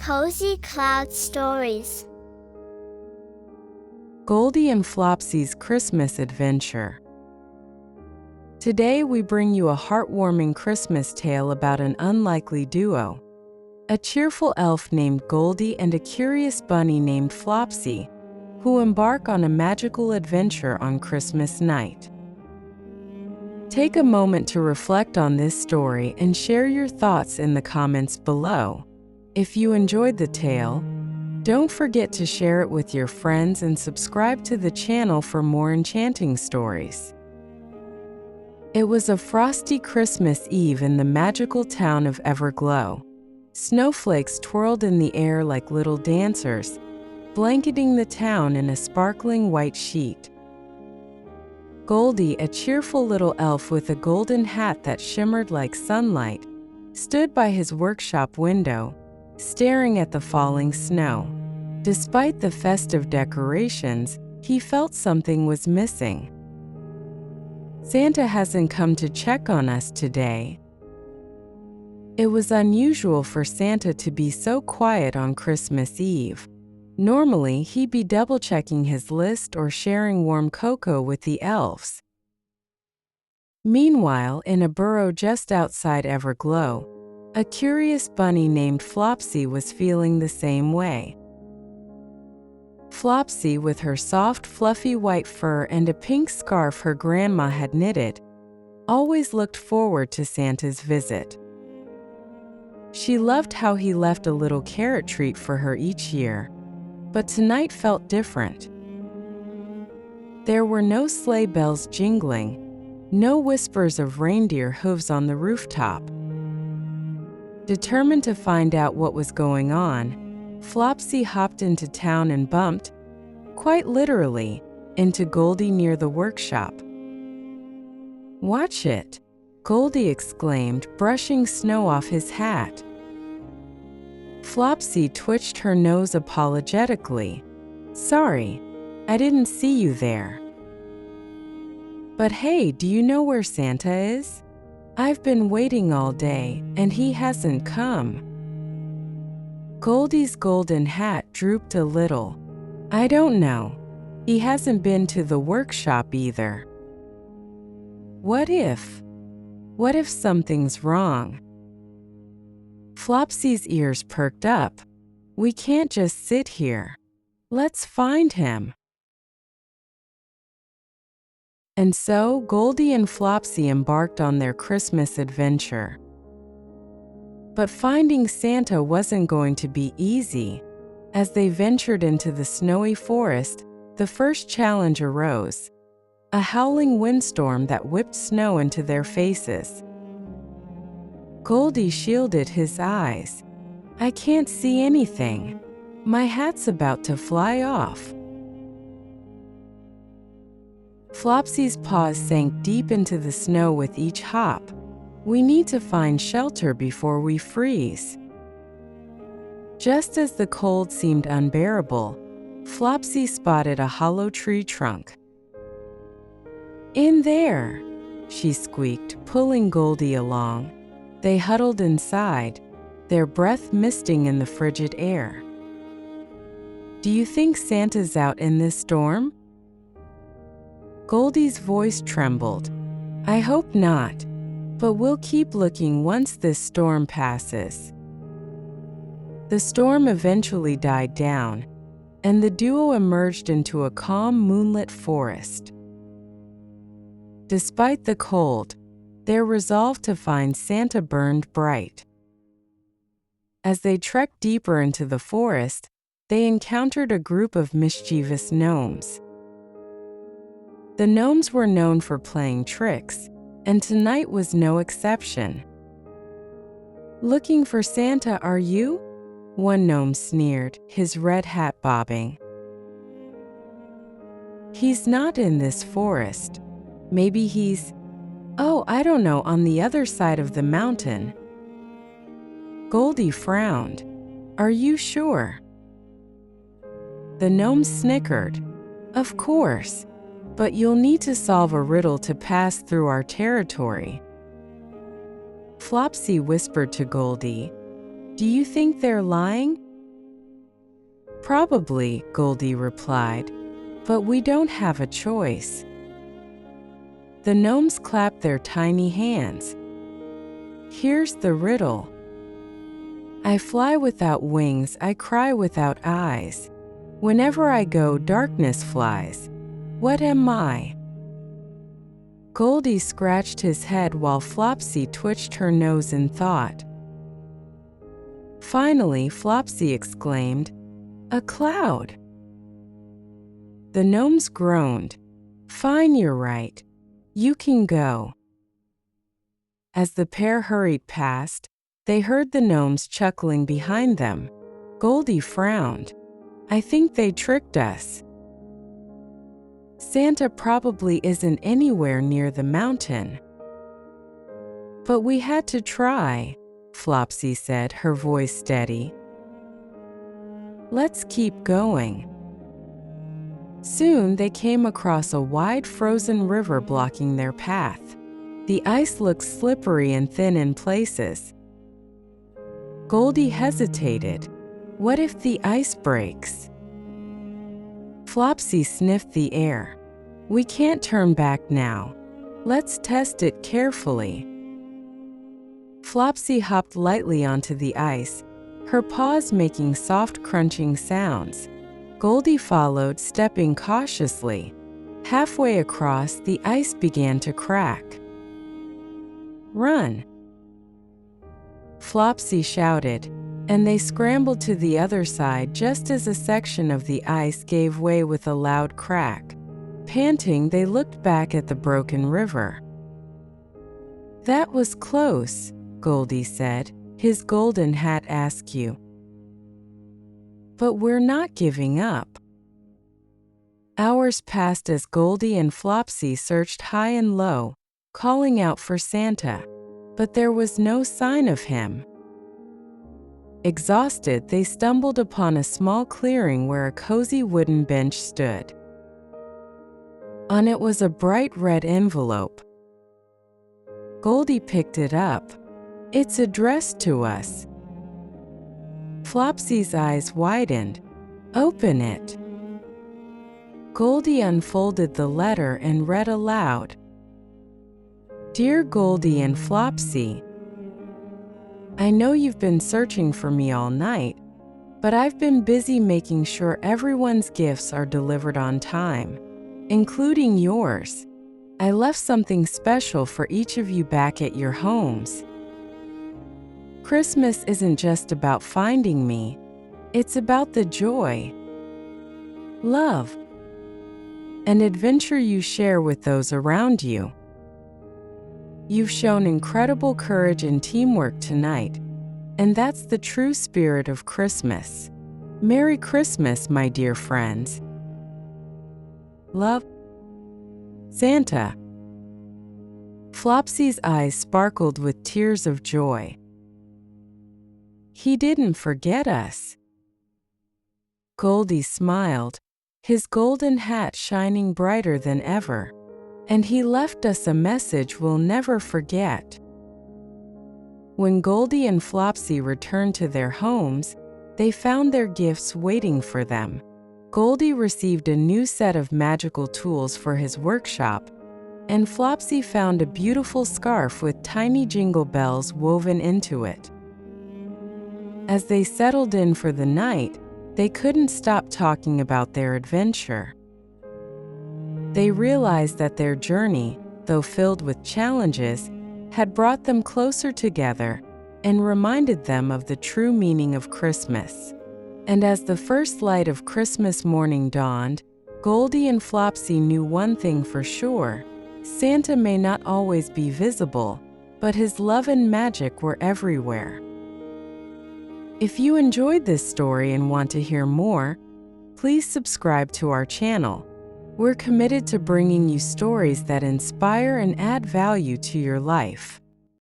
Cozy Cloud Stories. Goldy and Flopsy's Christmas Adventure. Today we bring you a heartwarming Christmas tale about an unlikely duo. A cheerful elf named Goldy and a curious bunny named Flopsy, who embark on a magical adventure on Christmas night. Take a moment to reflect on this story and share your thoughts in the comments below. If you enjoyed the tale, don't forget to share it with your friends and subscribe to the channel for more enchanting stories. It was a frosty Christmas Eve in the magical town of Everglow. Snowflakes twirled in the air like little dancers, blanketing the town in a sparkling white sheet. Goldy, a cheerful little elf with a golden hat that shimmered like sunlight, stood by his workshop window, staring at the falling snow. Despite the festive decorations, he felt something was missing. Santa hasn't come to check on us today. It was unusual for Santa to be so quiet on Christmas Eve. Normally, he'd be double-checking his list or sharing warm cocoa with the elves. Meanwhile, in a burrow just outside Everglow, a curious bunny named Flopsy was feeling the same way. Flopsy, with her soft, fluffy white fur and a pink scarf her grandma had knitted, always looked forward to Santa's visit. She loved how he left a little carrot treat for her each year, but tonight felt different. There were no sleigh bells jingling, no whispers of reindeer hooves on the rooftop. Determined to find out what was going on, Flopsy hopped into town and bumped, quite literally, into Goldy near the workshop. "Watch it!" Goldy exclaimed, brushing snow off his hat. Flopsy twitched her nose apologetically. "Sorry, I didn't see you there." "But hey, do you know where Santa is? I've been waiting all day, and he hasn't come." Goldy's golden hat drooped a little. "I don't know. He hasn't been to the workshop either." What if something's wrong? Flopsy's ears perked up. "We can't just sit here. Let's find him." And so, Goldy and Flopsy embarked on their Christmas adventure. But finding Santa wasn't going to be easy. As they ventured into the snowy forest, the first challenge arose: a howling windstorm that whipped snow into their faces. Goldy shielded his eyes. "I can't see anything. My hat's about to fly off." Flopsy's paws sank deep into the snow with each hop. "We need to find shelter before we freeze." Just as the cold seemed unbearable, Flopsy spotted a hollow tree trunk. "In there!" she squeaked, pulling Goldy along. They huddled inside, their breath misting in the frigid air. "Do you think Santa's out in this storm?" Goldy's voice trembled. "I hope not, but we'll keep looking once this storm passes." The storm eventually died down, and the duo emerged into a calm, moonlit forest. Despite the cold, their resolve to find Santa burned bright. As they trekked deeper into the forest, they encountered a group of mischievous gnomes. The gnomes were known for playing tricks, and tonight was no exception. "Looking for Santa, are you?" one gnome sneered, his red hat bobbing. "He's not in this forest. Maybe he's, I don't know, on the other side of the mountain." Goldy frowned. "Are you sure?" The gnome snickered. "Of course. But you'll need to solve a riddle to pass through our territory." Flopsy whispered to Goldy, "Do you think they're lying? Probably, Goldy replied, but we don't have a choice. The gnomes clapped their tiny hands. Here's the riddle. I fly without wings, I cry without eyes. Whenever I go, darkness flies. What am I? Goldy scratched his head while Flopsy twitched her nose in thought. Finally, Flopsy exclaimed, "A cloud!" The gnomes groaned. Fine, you're right. You can go. As the pair hurried past, they heard the gnomes chuckling behind them. Goldy frowned. I think they tricked us. Santa probably isn't anywhere near the mountain. But we had to try, Flopsy said, her voice steady. Let's keep going. Soon they came across a wide frozen river blocking their path. The ice looked slippery and thin in places. Goldy hesitated. What if the ice breaks? Flopsy sniffed the air. We can't turn back now. Let's test it carefully. Flopsy hopped lightly onto the ice, her paws making soft crunching sounds. Goldy followed, stepping cautiously. Halfway across, the ice began to crack. Run! Flopsy shouted, and they scrambled to the other side just as a section of the ice gave way with a loud crack. Panting, they looked back at the broken river. That was close, Goldy said, his golden hat askew. But we're not giving up. Hours passed as Goldy and Flopsy searched high and low, calling out for Santa, but there was no sign of him. Exhausted, they stumbled upon a small clearing where a cozy wooden bench stood. On it was a bright red envelope. Goldy picked it up. It's addressed to us. Flopsy's eyes widened. Open it. Goldy unfolded the letter and read aloud. Dear Goldy and Flopsy, I know you've been searching for me all night, but I've been busy making sure everyone's gifts are delivered on time, including yours. I left something special for each of you back at your homes. Christmas isn't just about finding me, it's about the joy, love, and adventure you share with those around you. You've shown incredible courage and teamwork tonight, and that's the true spirit of Christmas. Merry Christmas, my dear friends. Love, Santa. Flopsy's eyes sparkled with tears of joy. He didn't forget us. Goldy smiled, his golden hat shining brighter than ever. And he left us a message we'll never forget. When Goldy and Flopsy returned to their homes, they found their gifts waiting for them. Goldy received a new set of magical tools for his workshop, and Flopsy found a beautiful scarf with tiny jingle bells woven into it. As they settled in for the night, they couldn't stop talking about their adventure. They realized that their journey, though filled with challenges, had brought them closer together and reminded them of the true meaning of Christmas. And as the first light of Christmas morning dawned, Goldy and Flopsy knew one thing for sure: Santa may not always be visible, but his love and magic were everywhere. If you enjoyed this story and want to hear more, please subscribe to our channel. We're committed to bringing you stories that inspire and add value to your life.